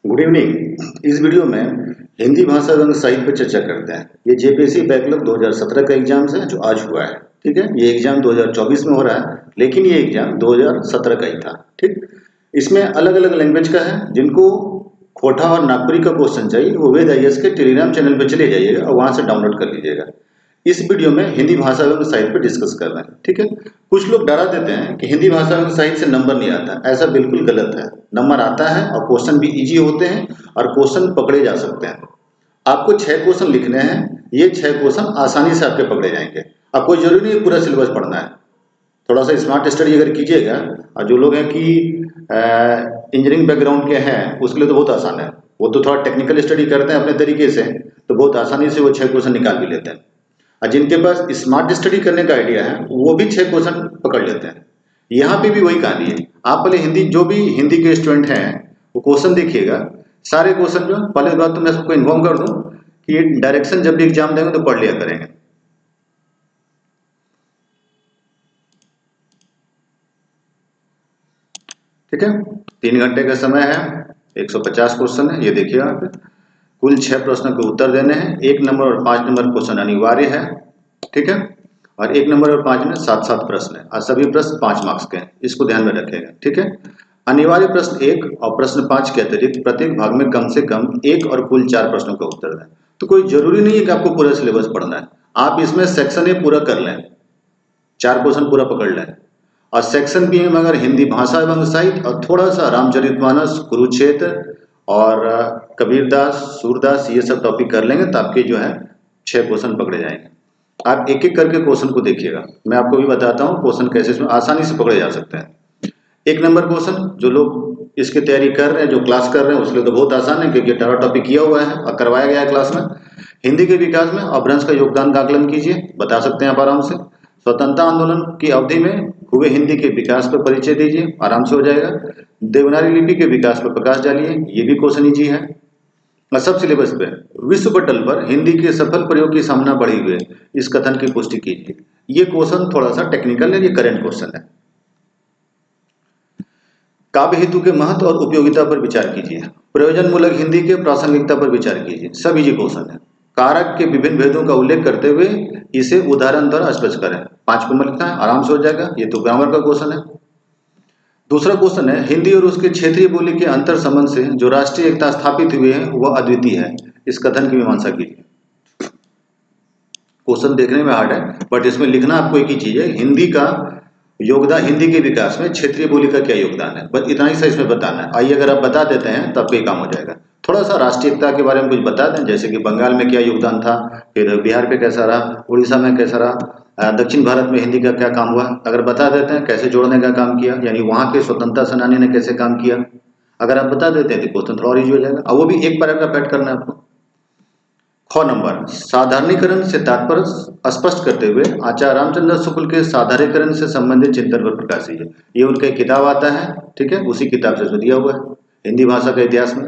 Good evening. इस video में हिंदी भाषा एवं साहित्य पर चर्चा करते हैं। ये जेपीएससी बैकलॉग 2017 का एग्जाम है जो आज हुआ है। ठीक है, ये एग्जाम 2024 में हो रहा है, लेकिन ये एग्जाम 2017 का ही था। ठीक, इसमें अलग अलग लैंग्वेज का है। जिनको कोटा और नागपुरी का क्वेश्चन चाहिए वो वेद आईएएस के टेलीग्राम चैनल पर चले जाइएगा और वहां से डाउनलोड कर लीजिएगा। इस वीडियो में हिंदी भाषा एवं साहित्य पर डिस्कस कर रहे हैं। ठीक है, कुछ लोग डरा देते हैं कि हिंदी भाषा एवं साहित्य से नंबर नहीं आता। ऐसा बिल्कुल गलत है। नंबर आता है और क्वेश्चन भी इजी होते हैं और क्वेश्चन पकड़े जा सकते हैं। आपको 6 क्वेश्चन लिखने हैं। ये 6 क्वेश्चन आसानी से आपके पकड़े जाएंगे। अब कोई जरूरी नहीं पूरा सिलेबस पढ़ना है। थोड़ा सा स्मार्ट स्टडी अगर कीजिएगा, और जो लोग हैं कि इंजीनियरिंग बैकग्राउंड के हैं उसके लिए तो बहुत आसान है। वो तो थोड़ा टेक्निकल स्टडी करते हैं अपने तरीके से, तो बहुत आसानी से वो 6 क्वेश्चन निकाल भी लेते हैं। और जिनके पास स्मार्ट स्टडी करने का आइडिया है वो भी 6 क्वेश्चन पकड़ लेते हैं। यहाँ पे भी वही कहानी है। आप पहले हिंदी, जो भी हिंदी के स्टूडेंट हैं वो क्वेश्चन देखिएगा। सारे क्वेश्चन जो, पहले बात तो मैं सबको इन्फॉर्म कर दूं कि ये डायरेक्शन जब भी एग्जाम देंगे तो पढ़ लिया करेंगे। ठीक है, 3 घंटे का समय है, 150 क्वेश्चन है। ये देखिए आप, कुल 6 प्रश्नों के उत्तर देने हैं। 1 नंबर और 5 नंबर क्वेश्चन अनिवार्य है। ठीक है, और 1 नंबर और 5 में 7-7 प्रश्न है और सभी प्रश्न 5 मार्क्स के हैं। इसको ध्यान में रखेगा। ठीक है, अनिवार्य प्रश्न 1 और प्रश्न 5 के अतिरिक्त प्रत्येक भाग में कम से कम 1 और कुल 4 प्रश्नों का उत्तर दें। तो कोई जरूरी नहीं है कि आपको पूरा सिलेबस पढ़ना है। आप इसमें सेक्शन ए पूरा कर लें, 4 क्वेश्चन पूरा पकड़ लें, और सेक्शन बी में अगर हिंदी भाषा एवं साहित्य और थोड़ा सा रामचरितमानस, कुरुक्षेत्र और कबीरदास, सूरदास, ये सब टॉपिक कर लेंगे तो आपके जो है 6 क्वेश्चन पकड़े जाएंगे। आप एक एक करके क्वेश्चन को देखिएगा। मैं आपको भी बताता हूँ क्वेश्चन कैसे इसमें आसानी से पकड़े जा सकते हैं। 1 नंबर क्वेश्चन, जो लोग इसकी तैयारी कर रहे हैं, जो क्लास कर रहे हैं, उसके लिए तो बहुत आसान है क्योंकि टारा टॉपिक किया हुआ है और करवाया गया है क्लास में। हिंदी के विकास में अपभ्रंश का योगदान का आकलन कीजिए, बता सकते हैं आप आराम से। स्वतंत्रता आंदोलन की अवधि में हुए हिंदी के विकास पर परिचय दीजिए, आराम से हो जाएगा। देवनागरी लिपि के विकास पर प्रकाश डालिए, ये भी क्वेश्चन ईजी है। सब सिलेबस पे विश्व पटल पर हिंदी के सफल प्रयोग की संभावना बढ़ी हुई है, इस कथन की पुष्टि कीजिए। ये क्वेश्चन थोड़ा सा टेक्निकल है, ये करंट क्वेश्चन है। काव्य हेतु के महत्व और उपयोगिता पर विचार कीजिए। प्रयोजन मूलक हिंदी के प्रासंगिकता पर विचार कीजिए। सब इजी क्वेश्चन है। कारक के विभिन्न भेदों का उल्लेख करते हुए इसे उदाहरण द्वारा स्पष्ट करें। 5 को लिखना है, आराम से हो जाएगा। ये तो ग्रामर का क्वेश्चन है। दूसरा क्वेश्चन है, हिंदी और उसके क्षेत्रीय बोली के अंतर संबंध से जो राष्ट्रीय एकता स्थापित हुई है वह अद्वितीय है, इस कथन की मीमांसा कीजिए। क्वेश्चन देखने में हार्ड है, बट इसमें लिखना आपको एक ही चीज है, हिंदी का योगदान, हिंदी के विकास में क्षेत्रीय बोली का क्या योगदान है, बस इतना ही सा इसमें बताना है। आइए अगर आप बता देते हैं तब कोई काम हो जाएगा। थोड़ा सा राष्ट्रीयता के बारे में कुछ बता दें, जैसे कि बंगाल में क्या योगदान था, फिर बिहार पे कैसा रहा, उड़ीसा में कैसा रहा, दक्षिण भारत में हिंदी का क्या काम हुआ, अगर बता देते हैं कैसे जोड़ने का काम किया, यानी वहां के स्वतंत्रता सेनानी ने कैसे काम किया, अगर आप बता देते हैं तो क्वेश्चन थोड़ा ईजी हो जाएगा। और वो भी एक पैराग्राफ ऐड करना है आपको। ख नंबर, साधारणीकरण से तात्पर्य स्पष्ट करते हुए आचार्य रामचंद्र शुक्ल के साधारणीकरण से संबंधित चिंतन पर प्रकाश दीजिए। ये उनका एक किताब आता है, ठीक है, उसी किताब से इसमें दिया हुआ है, हिंदी भाषा का इतिहास में।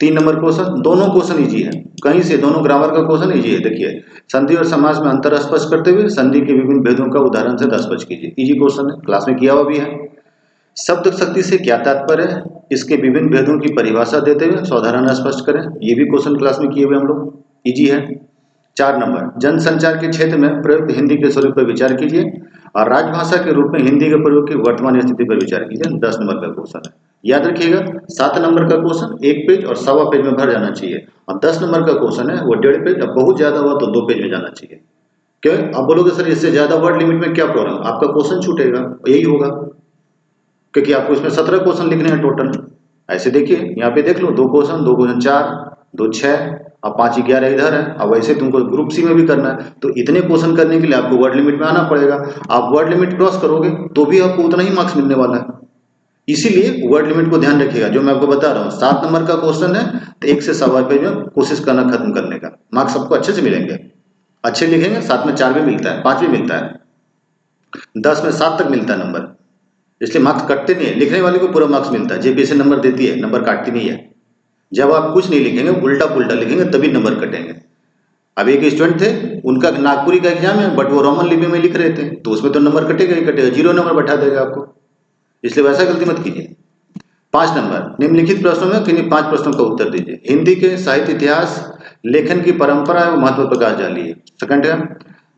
3 नंबर क्वेश्चन, दोनों क्वेश्चन इजी है, कहीं से दोनों ग्रामर का क्वेश्चन इजी है। देखिए, संधि और समास में अंतर स्पष्ट करते हुए संधि के विभिन्न भेदों का उदाहरण से स्पष्ट कीजिए। इजी क्वेश्चन है, क्लास में किया हुआ भी है। शब्द शक्ति से क्या तात्पर्य है, इसके विभिन्न भेदों की परिभाषा देते हुए साधारण स्पष्ट करें। ये भी क्वेश्चन क्लास में किए हुए हम लोग, इजी है। 4 नंबर, जनसंचार के क्षेत्र में प्रयुक्त हिंदी के स्वरूप पर विचार कीजिए और राजभाषा के रूप में हिंदी के प्रयोग की वर्तमान स्थिति पर विचार कीजिए। 10 नंबर का क्वेश्चन है, याद रखिएगा। 7 नंबर का क्वेश्चन 1 पेज और सवा पेज में भर जाना चाहिए, और 10 नंबर का क्वेश्चन है वो 1.5 पेज, अब बहुत ज्यादा हुआ तो 2 पेज में जाना चाहिए। क्यों आप बोलोगे सर इससे ज्यादा वर्ड लिमिट में क्या प्रॉब्लम, आपका क्वेश्चन छूटेगा, यही होगा, क्योंकि आपको इसमें 17 क्वेश्चन लिखने हैं टोटल। ऐसे देखिए, यहाँ पे देख लो, 2 क्वेश्चन, 2 क्वेश्चन 4, 2 6 और 5 11 इधर है। अब वैसे तुमको ग्रुप सी में भी करना है, तो इतने क्वेश्चन करने के लिए आपको वर्ड लिमिट में आना पड़ेगा। आप वर्ड लिमिट क्रॉस करोगे तो भी आपको उतना ही मार्क्स मिलने वाला है। इसीलिए वर्ड लिमिट को ध्यान रखिएगा, जो मैं आपको बता रहा हूँ। 7 नंबर का क्वेश्चन है तो 1 से सवा पेज में कोशिश करना खत्म करने का, मार्क्स आपको अच्छे से मिलेंगे। अच्छे लिखेंगे 7 में 4 भी मिलता है, 5 भी मिलता है, 10 में 7 तक मिलता है नंबर, इसलिए मार्क्स कटते नहीं है। लिखने वाले को पूरा मार्क्स मिलता है, जेपीएससी नंबर देती है, नंबर काटती नहीं है। जब आप कुछ नहीं लिखेंगे, उल्टा पुल्टा लिखेंगे, तभी नंबर कटेंगे। अब एक स्टूडेंट थे, उनका नागपुरी का एग्जाम है, बट वो रोमन लिपि में लिख रहे थे, तो उसमें तो नंबर कटेगा ही कटेगा, 0 नंबर बैठा देगा आपको, इसलिए वैसा गलती मत कीजिए। 5 नंबर, निम्नलिखित प्रश्नों में किन्हीं 5 प्रश्नों का उत्तर दीजिए। हिंदी के साहित्य इतिहास लेखन की परंपरा एवं महत्व पर प्रकाश डालिए। सेकंड है।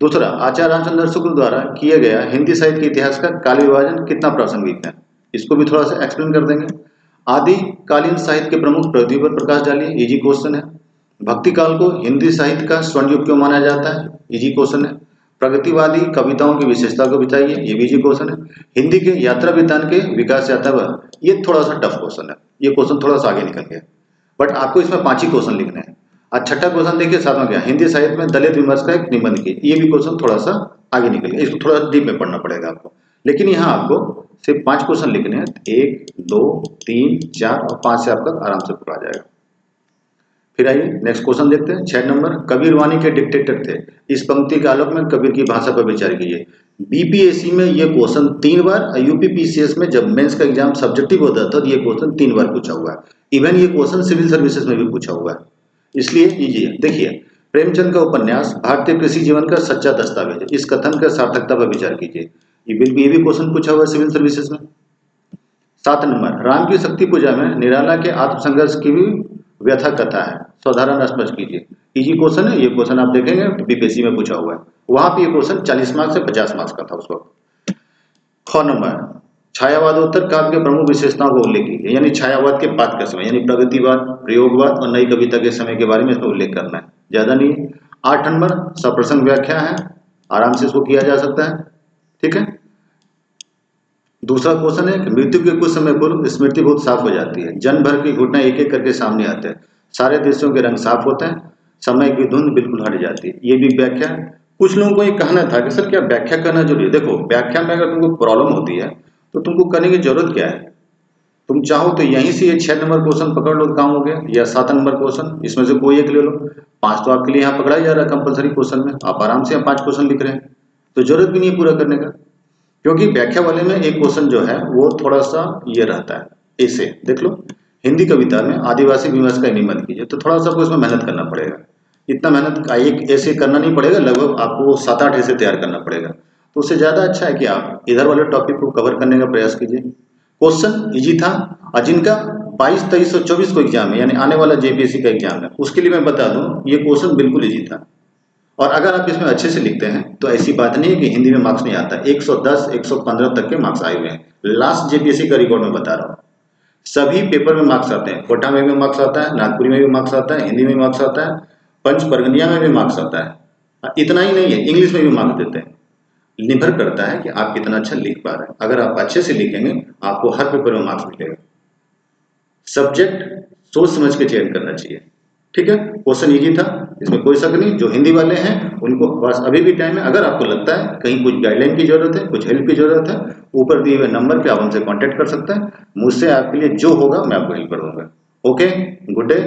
दूसरा, आचार्य रामचंद्र शुक्ल द्वारा किया गया हिंदी साहित्य के इतिहास का काल विभाजन कितना प्रासंगिक है, इसको भी थोड़ा सा एक्सप्लेन कर देंगे। आदिकालीन साहित्य के प्रमुख प्रवृत्तियों पर प्रकाश डालिए, इजी क्वेश्चन है। भक्ति काल को हिंदी साहित्य का स्वर्ण युग क्यों माना जाता है, इजी क्वेश्चन है। प्रगतिवादी कविताओं की विशेषता को बताइए, ये भी इजी क्वेश्चन है। हिंदी के यात्रा वितान के विकास यात्रा, ये थोड़ा सा टफ क्वेश्चन है, ये क्वेश्चन थोड़ा सा आगे निकल गया, बट आपको इसमें 5 ही क्वेश्चन लिखने हैं। आज छठा क्वेश्चन देखिए, सातवां क्या, हिंदी साहित्य में दलित विमर्श का एक निबंध की, ये भी क्वेश्चन थोड़ा सा आगे निकल गया, इसको थोड़ा डीप में पढ़ना पड़ेगा आपको। लेकिन यहाँ आपको सिर्फ 5 क्वेश्चन लिखने हैं, 1 2 3 4 और 5 से आपका आराम से पूरा आ जाएगा। फिर आइए नेक्स्ट क्वेश्चन देखते हैं। 6 नंबर, कबीर वाणी के डिक्टेटर थे, इस पंक्ति के आलोक में कबीर की भाषा पर विचार कीजिए। बीपीएससी में ये क्वेश्चन 3 बार और यूपीपीसीएस में जब मेंस का एग्जाम सब्जेक्टिव होता था तो ये क्वेश्चन 3 बार पूछा हुआ है। इवन ये क्वेश्चन सिविल सर्विसेज में भी पूछा हुआ है, इसलिए लीजिए। देखिए, प्रेमचंद का उपन्यास भारतीय कृषि जीवन का सच्चा दस्तावेज है, इस कथन का सार्थकता पर विचार कीजिए। ये भी क्वेश्चन पूछा हुआ है सिविल सर्विसेज में। 7 नंबर, राम की शक्ति पूजा में निराला के आत्मसंघर्ष की भी व्यथा कथा है, साधारण स्पष्ट कीजिए। इजी क्वेश्चन है, ये क्वेश्चन आप देखेंगे बीपीएससी में पूछा हुआ है, वहां पे ये क्वेश्चन 40 मार्क्स से 50 मार्क्स का था उस वक्त। 6 नंबर, छायावादोत्तर काव्य के प्रमुख विशेषताओं का उल्लेख कीजिए, यानी छायावाद के बाद का समय, यानी प्रगतिवाद, प्रयोगवाद और नई कविता के समय के बारे में इसमें उल्लेख करना है, ज्यादा नहीं। 8 नंबर, सप्रसंग व्याख्या है, आराम से इसको किया जा सकता है, ठीक है। दूसरा क्वेश्चन है कि मृत्यु के कुछ समय पूर्व स्मृति बहुत साफ हो जाती है, जन्म भर की घटना एक एक करके सामने आते हैं, सारे दृश्यों के रंग साफ होते हैं, समय की धुंध बिल्कुल हट जाती है, ये भी व्याख्या। कुछ लोगों को ये कहना था कि सर क्या व्याख्या करना जरूरी है। देखो, व्याख्या में अगर तुमको प्रॉब्लम होती है तो तुमको करने की जरूरत क्या है, तुम चाहो तो यहीं से ये 6 नंबर क्वेश्चन पकड़ लो, काम हो गया, या 7 नंबर क्वेश्चन, इसमें से कोई एक ले लो। 5 तो आपके लिए यहाँ पकड़ा ही जा रहा है कंपलसरी क्वेश्चन में, आप आराम से 5 क्वेश्चन लिख रहे हैं, तो जरूरत भी नहीं है पूरा करने का। क्योंकि व्याख्या वाले में एक क्वेश्चन जो है वो थोड़ा सा ये रहता है, ऐसे देख लो, हिंदी कविता में आदिवासी विमर्श का निबंध कीजिए, तो थोड़ा सा आपको इसमें मेहनत करना पड़ेगा। इतना मेहनत का एक ऐसे करना नहीं पड़ेगा, लगभग आपको 7-8 ऐसे तैयार करना पड़ेगा, तो उससे ज्यादा अच्छा है कि आप इधर वाले टॉपिक को कवर करने का प्रयास कीजिए। क्वेश्चन इजी था, और जिनका 22, 23 और 24 को एग्जाम है, यानी आने वाला जेपीएससी का एग्जाम है, उसके लिए मैं बता दूं ये क्वेश्चन बिल्कुल इजी था। और अगर आप इसमें अच्छे से लिखते हैं तो ऐसी बात नहीं है कि हिंदी में मार्क्स नहीं आता, 110, 115 तक के मार्क्स आए हुए हैं, लास्ट जेपीएससी का रिकॉर्ड में बता रहा हूँ। सभी पेपर में मार्क्स आते हैं, कोटा में भी मार्क्स आता है, नागपुरी में भी मार्क्स आता है, हिंदी में मार्क्स आता है, पंच परगनिया में भी मार्क्स आता है। इतना ही नहीं है, इंग्लिश में भी मार्क्स देते हैं, निर्भर करता है कि आप कितना अच्छा लिख पा रहे हैं। अगर आप अच्छे से लिखेंगे आपको हर पेपर में मार्क्स मिलेगा। सब्जेक्ट सोच समझ के चयन करना चाहिए, ठीक है। क्वेश्चन इजी था, इसमें कोई शक नहीं। जो हिंदी वाले हैं उनको बस अभी भी टाइम है, अगर आपको लगता है कहीं कुछ गाइडलाइन की जरूरत है, कुछ हेल्प की जरूरत है, ऊपर दिए हुए नंबर पे आप हमसे कांटेक्ट कर सकते हैं, मुझसे आपके लिए जो होगा मैं आपको हेल्प कर दूंगा। Okay, good day.